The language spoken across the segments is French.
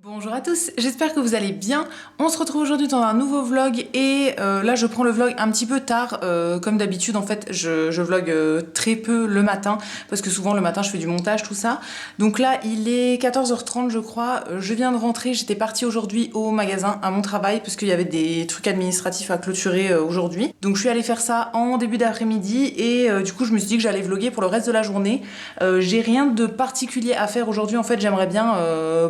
Bonjour à tous, j'espère que vous allez bien. On se retrouve aujourd'hui dans un nouveau vlog et là je prends le vlog un petit peu tard. Comme d'habitude en fait je vlog très peu le matin parce que souvent le matin je fais du montage tout ça. Donc là il est 14h30 je crois, je viens de rentrer, j'étais partie aujourd'hui au magasin à mon travail parce qu'il y avait des trucs administratifs à clôturer aujourd'hui. Donc je suis allée faire ça en début d'après-midi et du coup je me suis dit que j'allais vlogger pour le reste de la journée. J'ai rien de particulier à faire aujourd'hui en fait, j'aimerais bien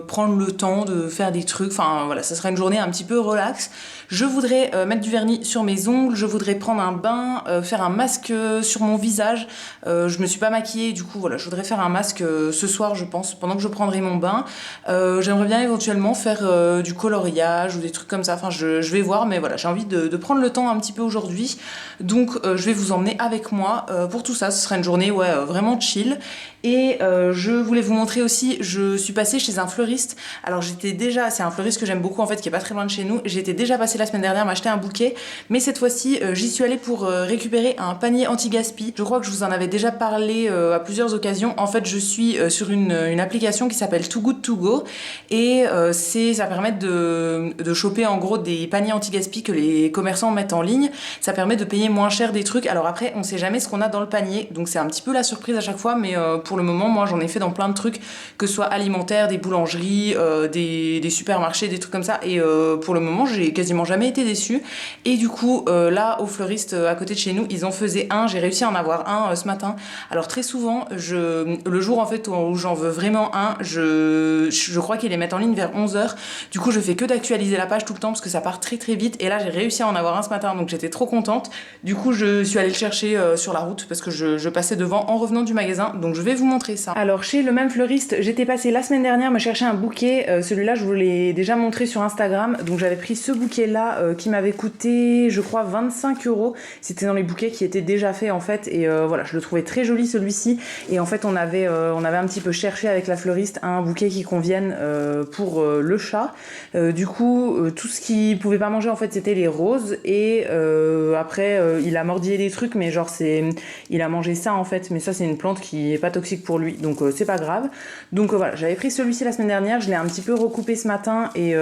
prendre le temps de faire des trucs, enfin voilà, ça sera une journée un petit peu relax. Je voudrais mettre du vernis sur mes ongles, je voudrais prendre un bain, faire un masque sur mon visage. Je me suis pas maquillée, du coup voilà, je voudrais faire un masque ce soir je pense, pendant que je prendrai mon bain. J'aimerais bien éventuellement faire du coloriage ou des trucs comme ça, enfin je vais voir, mais voilà, j'ai envie de prendre le temps un petit peu aujourd'hui. Donc je vais vous emmener avec moi pour tout ça, ce sera une journée ouais, vraiment chill. Et je voulais vous montrer aussi, je suis passée chez un fleuriste. Alors j'étais déjà, c'est un fleuriste que j'aime beaucoup en fait, qui est pas très loin de chez nous. J'étais déjà passée la semaine dernière m'acheter un bouquet, mais cette fois-ci j'y suis allée pour récupérer un panier anti-gaspi. Je crois que je vous en avais déjà parlé à plusieurs occasions. En fait je suis sur une application qui s'appelle Too Good To Go et ça permet de choper en gros des paniers anti-gaspi que les commerçants mettent en ligne. Ça permet de payer moins cher des trucs. Alors après on sait jamais ce qu'on a dans le panier, donc c'est un petit peu la surprise à chaque fois, mais pour le moment moi j'en ai fait dans plein de trucs, que ce soit alimentaire, des boulangeries, des supermarchés, des trucs comme ça, et pour le moment j'ai quasiment jamais été déçue. Et du coup là au fleuriste à côté de chez nous ils en faisaient un, j'ai réussi à en avoir un ce matin. Alors très souvent le jour en fait où j'en veux vraiment un, je crois qu'ils les mettent en ligne vers 11h, du coup je fais que d'actualiser la page tout le temps parce que ça part très très vite, et là j'ai réussi à en avoir un ce matin donc j'étais trop contente. Du coup je suis allée le chercher sur la route parce que je passais devant en revenant du magasin, donc je vais vous montrer ça. Alors chez le même fleuriste j'étais passée la semaine dernière me chercher un bouquet, celui-là je vous l'ai déjà montré sur Instagram, donc j'avais pris ce bouquet là qui m'avait coûté je crois 25€, c'était dans les bouquets qui étaient déjà faits en fait, et voilà je le trouvais très joli celui-ci, et en fait on avait un petit peu cherché avec la fleuriste un bouquet qui convienne pour le chat. Du coup tout ce qu'il pouvait pas manger en fait c'était les roses, et après il a mordillé des trucs, mais genre il a mangé ça en fait, mais ça c'est une plante qui est pas toxique pour lui, donc c'est pas grave. Donc voilà, j'avais pris celui-ci la semaine dernière, je l'ai un petit peu recoupé ce matin, et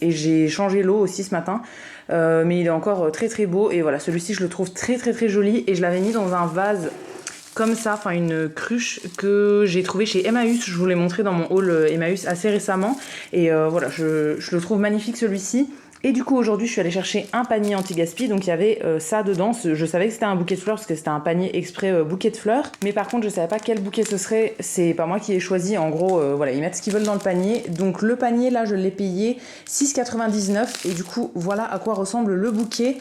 j'ai changé l'eau aussi ce matin. Mais il est encore très très beau, et voilà, celui-ci je le trouve très très très joli, et je l'avais mis dans un vase comme ça, enfin une cruche que j'ai trouvé chez Emmaüs. Je vous l'ai montré dans mon haul Emmaüs assez récemment, et voilà, je le trouve magnifique celui-ci. Et du coup aujourd'hui je suis allée chercher un panier anti-gaspi, donc il y avait ça dedans. Je savais que c'était un bouquet de fleurs parce que c'était un panier exprès bouquet de fleurs, mais par contre je savais pas quel bouquet ce serait, c'est pas moi qui ai choisi, en gros voilà, ils mettent ce qu'ils veulent dans le panier. Donc le panier là je l'ai payé 6,99 €, et du coup voilà à quoi ressemble le bouquet.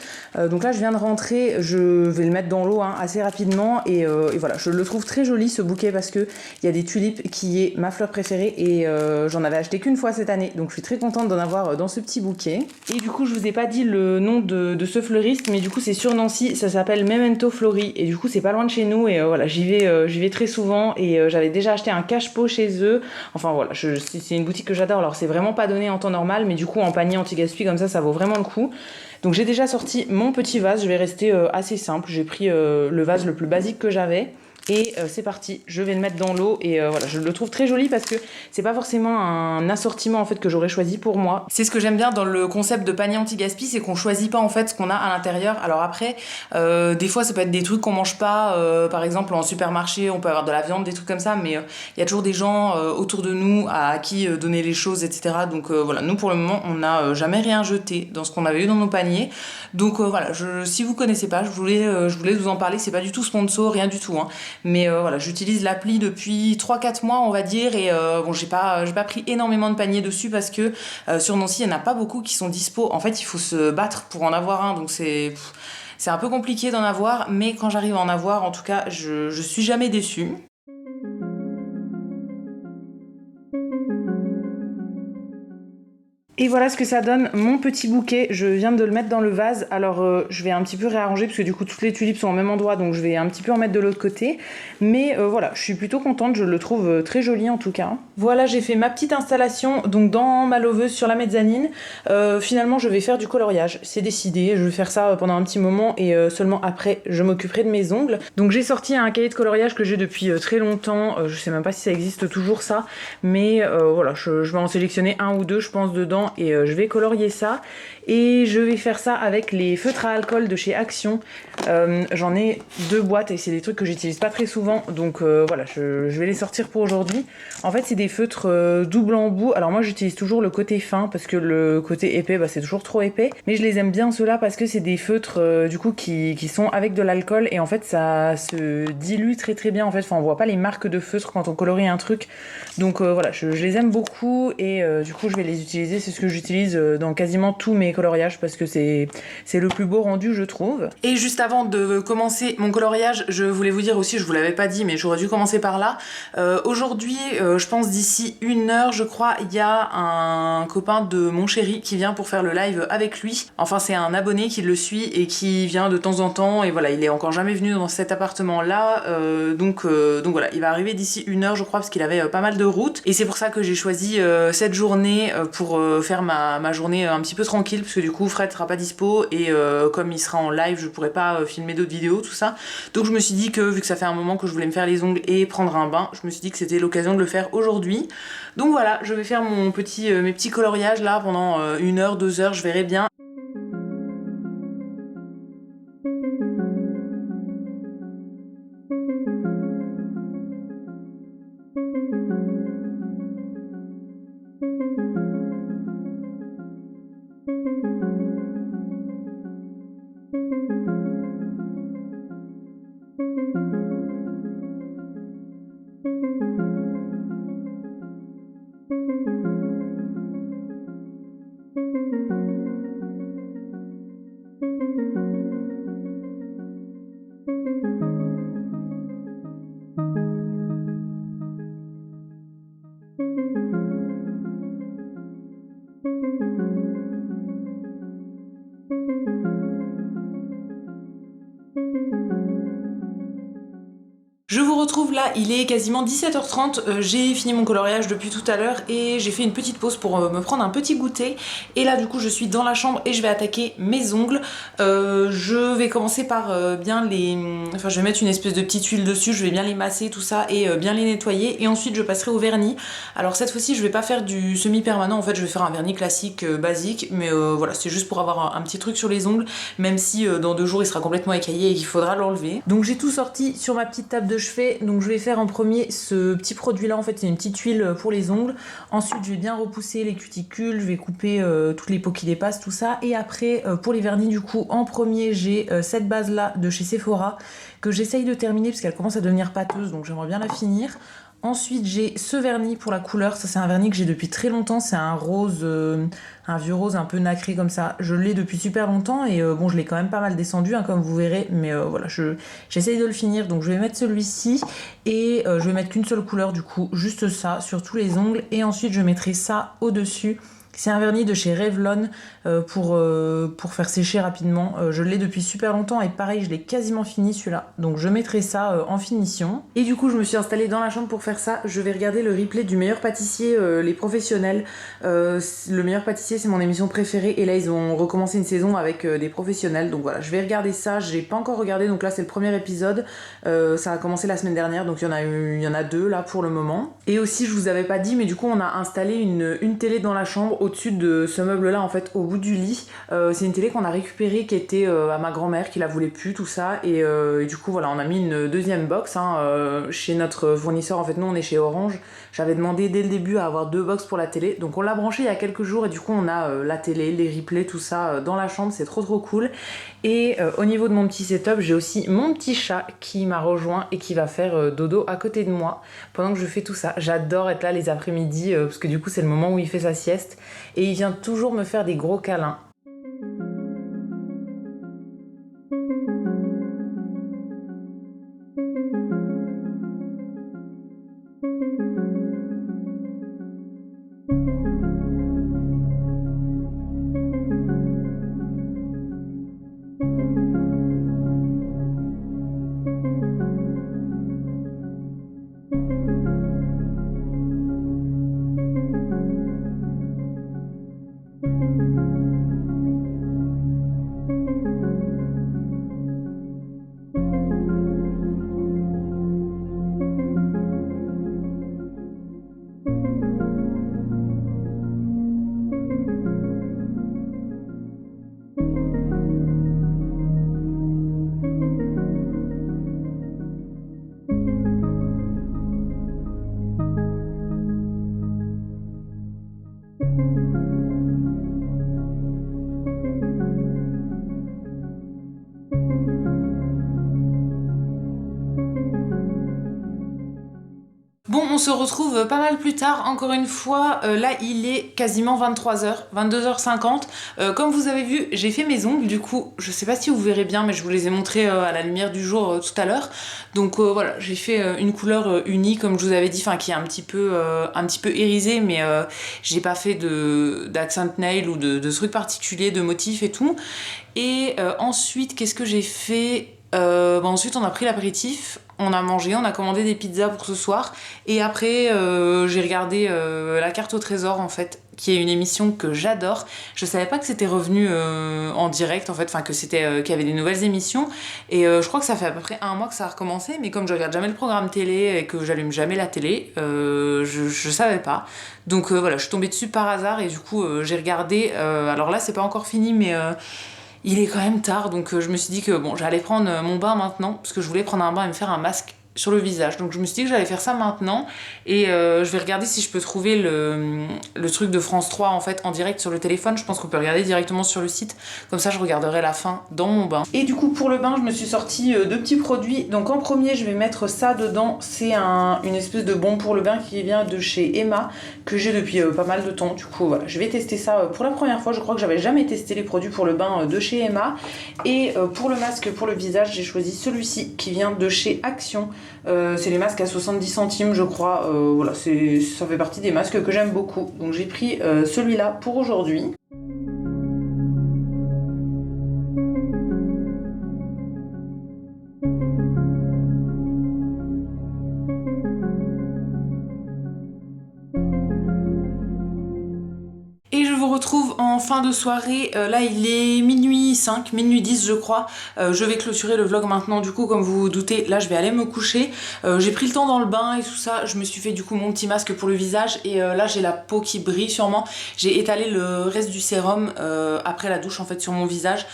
Donc là je viens de rentrer, je vais le mettre dans l'eau assez rapidement, et voilà, je le trouve très joli ce bouquet parce que il y a des tulipes qui est ma fleur préférée, et j'en avais acheté qu'une fois cette année, donc je suis très contente d'en avoir dans ce petit bouquet. Et du coup je vous ai pas dit le nom de ce fleuriste, mais du coup c'est sur Nancy, ça s'appelle Memento Flori, et du coup c'est pas loin de chez nous, et voilà j'y vais très souvent, et j'avais déjà acheté un cache-pot chez eux. Enfin voilà, c'est une boutique que j'adore. Alors c'est vraiment pas donné en temps normal, mais du coup en panier anti-gaspi comme ça vaut vraiment le coup. Donc j'ai déjà sorti mon petit vase, je vais rester assez simple, j'ai pris le vase le plus basique que j'avais. Et c'est parti, je vais le mettre dans l'eau, et voilà, je le trouve très joli parce que c'est pas forcément un assortiment en fait que j'aurais choisi pour moi. C'est ce que j'aime bien dans le concept de panier anti-gaspi, c'est qu'on choisit pas en fait ce qu'on a à l'intérieur. Alors après, des fois ça peut être des trucs qu'on mange pas, par exemple en supermarché on peut avoir de la viande, des trucs comme ça, mais il y a toujours des gens autour de nous à qui donner les choses, etc. Donc voilà, nous pour le moment on n'a jamais rien jeté dans ce qu'on avait eu dans nos paniers. Donc voilà, si vous connaissez pas, je voulais vous en parler, c'est pas du tout sponsor, rien du tout, hein. Mais voilà, j'utilise l'appli depuis 3-4 mois on va dire, et bon j'ai pas pris énormément de paniers dessus parce que sur Nancy il n'y en a pas beaucoup qui sont dispo. En fait il faut se battre pour en avoir un, donc c'est un peu compliqué d'en avoir, mais quand j'arrive à en avoir en tout cas je suis jamais déçue. Et voilà ce que ça donne, mon petit bouquet. Je viens de le mettre dans le vase. Alors je vais un petit peu réarranger parce que du coup toutes les tulipes sont au même endroit, donc je vais un petit peu en mettre de l'autre côté. Mais voilà, je suis plutôt contente, je le trouve très joli en tout cas. Voilà, j'ai fait ma petite installation donc dans ma loveuse sur la mezzanine. Finalement je vais faire du coloriage, c'est décidé. Je vais faire ça pendant un petit moment et seulement après je m'occuperai de mes ongles. Donc j'ai sorti un cahier de coloriage que j'ai depuis très longtemps. Je sais même pas si ça existe toujours ça. Mais voilà, je vais en sélectionner un ou deux je pense dedans et je vais colorier ça. Et je vais faire ça avec les feutres à alcool de chez Action. J'en ai 2 boîtes et c'est des trucs que j'utilise pas très souvent. Donc voilà, je vais les sortir pour aujourd'hui. En fait c'est des feutres double embout. Alors moi j'utilise toujours le côté fin parce que le côté épais c'est toujours trop épais. Mais je les aime bien ceux-là parce que c'est des feutres du coup qui sont avec de l'alcool. Et en fait ça se dilue très très bien en fait. Enfin on voit pas les marques de feutre quand on colorie un truc. Donc voilà, je les aime beaucoup et du coup je vais les utiliser. C'est ce que j'utilise dans quasiment tous mes coloriages parce que c'est le plus beau rendu je trouve. Et juste avant de commencer mon coloriage, je voulais vous dire aussi, je vous l'avais pas dit mais j'aurais dû commencer par là. Aujourd'hui, je pense d'ici 1 heure je crois, il y a un copain de mon chéri qui vient pour faire le live avec lui. Enfin c'est un abonné qui le suit et qui vient de temps en temps et voilà, il est encore jamais venu dans cet appartement là. Donc voilà, il va arriver d'ici 1 heure je crois parce qu'il avait pas mal de route et c'est pour ça que j'ai choisi cette journée pour faire ma journée un petit peu tranquille parce que du coup Fred sera pas dispo et comme il sera en live je pourrais pas filmer d'autres vidéos tout ça, donc je me suis dit que vu que ça fait un moment que je voulais me faire les ongles et prendre un bain, je me suis dit que c'était l'occasion de le faire aujourd'hui. Donc voilà, je vais faire mes petits coloriages là pendant 1 heure, 2 heures, je verrai bien. Je vous retrouve là, il est quasiment 17h30, j'ai fini mon coloriage depuis tout à l'heure et j'ai fait une petite pause pour me prendre un petit goûter. Et là du coup je suis dans la chambre et je vais attaquer mes ongles. Je vais commencer par bien les... Enfin je vais mettre une espèce de petite huile dessus, je vais bien les masser tout ça et bien les nettoyer. Et ensuite je passerai au vernis. Alors cette fois-ci je vais pas faire du semi-permanent, en fait je vais faire un vernis classique basique. Mais voilà, c'est juste pour avoir un petit truc sur les ongles, même si dans 2 jours il sera complètement écaillé et qu'il faudra l'enlever. Donc j'ai tout sorti sur ma petite table de chevet. Donc je vais faire en premier ce petit produit là, en fait c'est une petite huile pour les ongles. Ensuite je vais bien repousser les cuticules, je vais couper toutes les peaux qui dépassent, tout ça. Et après pour les vernis du coup, en premier j'ai cette base là de chez Sephora que j'essaye de terminer parce qu'elle commence à devenir pâteuse, donc j'aimerais bien la finir. Ensuite j'ai ce vernis pour la couleur, ça c'est un vernis que j'ai depuis très longtemps, c'est un rose, un vieux rose un peu nacré comme ça. Je l'ai depuis super longtemps et bon je l'ai quand même pas mal descendu comme vous verrez, mais voilà, j'essaye de le finir, donc je vais mettre celui-ci et je vais mettre qu'une seule couleur du coup, juste ça sur tous les ongles et ensuite je mettrai ça au-dessus. C'est un vernis de chez Revlon pour faire sécher rapidement. Je l'ai depuis super longtemps et pareil, je l'ai quasiment fini celui-là. Donc je mettrai ça en finition. Et du coup, je me suis installée dans la chambre pour faire ça. Je vais regarder le replay du meilleur pâtissier, les professionnels. Le meilleur pâtissier, c'est mon émission préférée. Et là, ils ont recommencé une saison avec des professionnels. Donc voilà, je vais regarder ça. J'ai pas encore regardé, donc là, c'est le premier épisode. Ça a commencé la semaine dernière, donc il y en a 2 là pour le moment. Et aussi, je vous avais pas dit, mais du coup, on a installé une télé dans la chambre au-dessus de ce meuble là en fait au bout du lit. C'est une télé qu'on a récupérée qui était à ma grand-mère qui la voulait plus tout ça et du coup voilà on a mis une deuxième box chez notre fournisseur. En fait nous on est chez Orange, j'avais demandé dès le début à avoir 2 box pour la télé, donc on l'a branchée il y a quelques jours et du coup on a la télé, les replays, tout ça dans la chambre, c'est trop cool. Et au niveau de mon petit setup, j'ai aussi mon petit chat qui m'a rejoint et qui va faire dodo à côté de moi pendant que je fais tout ça. J'adore être là les après-midi parce que du coup c'est le moment où il fait sa sieste et il vient toujours me faire des gros câlins. Bon, on se retrouve pas mal plus tard, encore une fois, là il est quasiment 23h, 22h50. Comme vous avez vu, j'ai fait mes ongles, du coup, je sais pas si vous verrez bien, mais je vous les ai montrés à la lumière du jour tout à l'heure. Donc voilà, j'ai fait une couleur unie, comme je vous avais dit, enfin qui est un petit peu irisée, mais j'ai pas fait d'accent nail ou de trucs particuliers, de motifs et tout. Et ensuite, qu'est-ce que j'ai fait? Ensuite on a pris l'apéritif, on a mangé, on a commandé des pizzas pour ce soir et après j'ai regardé La Carte au Trésor en fait, qui est une émission que j'adore. Je savais pas que c'était revenu en direct en fait, enfin que c'était qu'il y avait des nouvelles émissions et je crois que ça fait à peu près un mois que ça a recommencé, mais comme je regarde jamais le programme télé et que j'allume jamais la télé, je savais pas. Donc voilà, je suis tombée dessus par hasard et du coup j'ai regardé. Alors là c'est pas encore fini mais il est quand même tard, donc je me suis dit que bon, j'allais prendre mon bain maintenant, parce que je voulais prendre un bain et me faire un masque sur le visage. Donc je me suis dit que j'allais faire ça maintenant, et je vais regarder si je peux trouver le truc de France 3 en fait en direct sur le téléphone. Je pense qu'on peut regarder directement sur le site, comme ça je regarderai la fin dans mon bain. Et du coup pour le bain, je me suis sorti deux petits produits. Donc en premier, je vais mettre ça dedans, c'est une espèce de bombe pour le bain qui vient de chez Emma, que j'ai depuis pas mal de temps. Du coup voilà, je vais tester ça pour la première fois. Je crois que j'avais jamais testé les produits pour le bain de chez Emma. Et pour le masque pour le visage, j'ai choisi celui-ci qui vient de chez Action. C'est les masques à 70 centimes je crois. Voilà, ça fait partie des masques que j'aime beaucoup. Donc j'ai pris celui-là pour aujourd'hui. Et je vous retrouve en fin de soirée, là il est minuit 5, minuit 10 je crois. Je vais clôturer le vlog maintenant, du coup comme vous vous doutez, là je vais aller me coucher. J'ai pris le temps dans le bain et tout ça, je me suis fait du coup mon petit masque pour le visage et là j'ai la peau qui brille sûrement. J'ai étalé le reste du sérum après la douche en fait sur mon visage.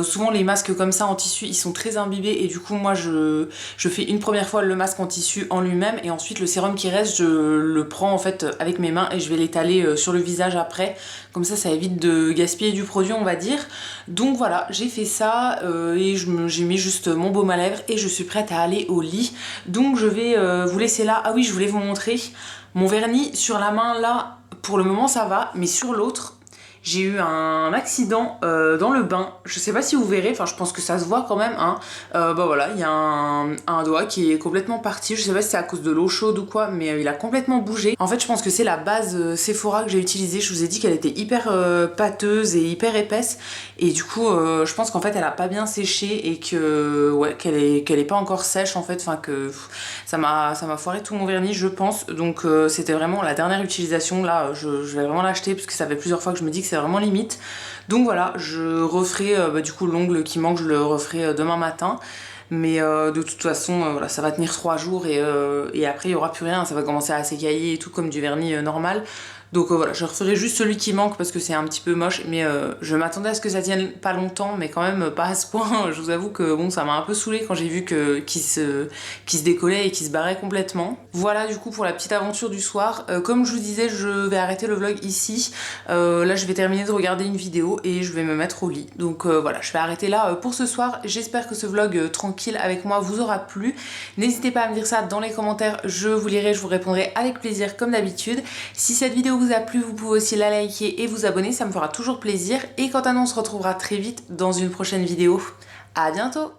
Souvent les masques comme ça en tissu ils sont très imbibés et du coup moi je fais une première fois le masque en tissu en lui-même et ensuite le sérum qui reste je le prends en fait avec mes mains et je vais l'étaler sur le visage après. Comme ça évite de gaspiller du produit on va dire. Donc voilà, j'ai fait ça et j'ai mis juste mon baume à lèvres et je suis prête à aller au lit. Donc je vais vous laisser là. Ah oui, je voulais vous montrer mon vernis sur la main là. Pour le moment ça va, mais sur l'autre j'ai eu un accident dans le bain. Je sais pas si vous verrez, enfin je pense que ça se voit quand même hein. Voilà, il y a un doigt qui est complètement parti. Je sais pas si c'est à cause de l'eau chaude ou quoi, mais il a complètement bougé. En fait je pense que c'est la base Sephora que j'ai utilisée. Je vous ai dit qu'elle était hyper pâteuse et hyper épaisse et du coup je pense qu'en fait elle a pas bien séché et que ouais qu'elle est pas encore sèche en fait, enfin que ça m'a foiré tout mon vernis je pense. Donc c'était vraiment la dernière utilisation là. Je vais vraiment l'acheter parce que ça fait plusieurs fois que je me dis que c'est vraiment limite. Donc voilà, je referai du coup l'ongle qui manque, je le referai demain matin. Mais de toute façon, voilà, ça va tenir 3 jours et après il n'y aura plus rien, ça va commencer à s'écailler et tout comme du vernis normal. Donc voilà, je referai juste celui qui manque parce que c'est un petit peu moche, mais je m'attendais à ce que ça tienne pas longtemps, mais quand même pas à ce point. Je vous avoue que bon, ça m'a un peu saoulée quand j'ai vu qu'il se décollait et qu'il se barrait complètement. Voilà du coup pour la petite aventure du soir. Comme je vous disais, je vais arrêter le vlog ici. Là je vais terminer de regarder une vidéo et je vais me mettre au lit. Donc voilà, je vais arrêter là pour ce soir. J'espère que ce vlog tranquille avec moi vous aura plu. N'hésitez pas à me dire ça dans les commentaires, je vous lirai, je vous répondrai avec plaisir comme d'habitude. Si cette vidéo vous a plu, vous pouvez aussi la liker et vous abonner, ça me fera toujours plaisir. Et quant à nous, on se retrouvera très vite dans une prochaine vidéo. À bientôt!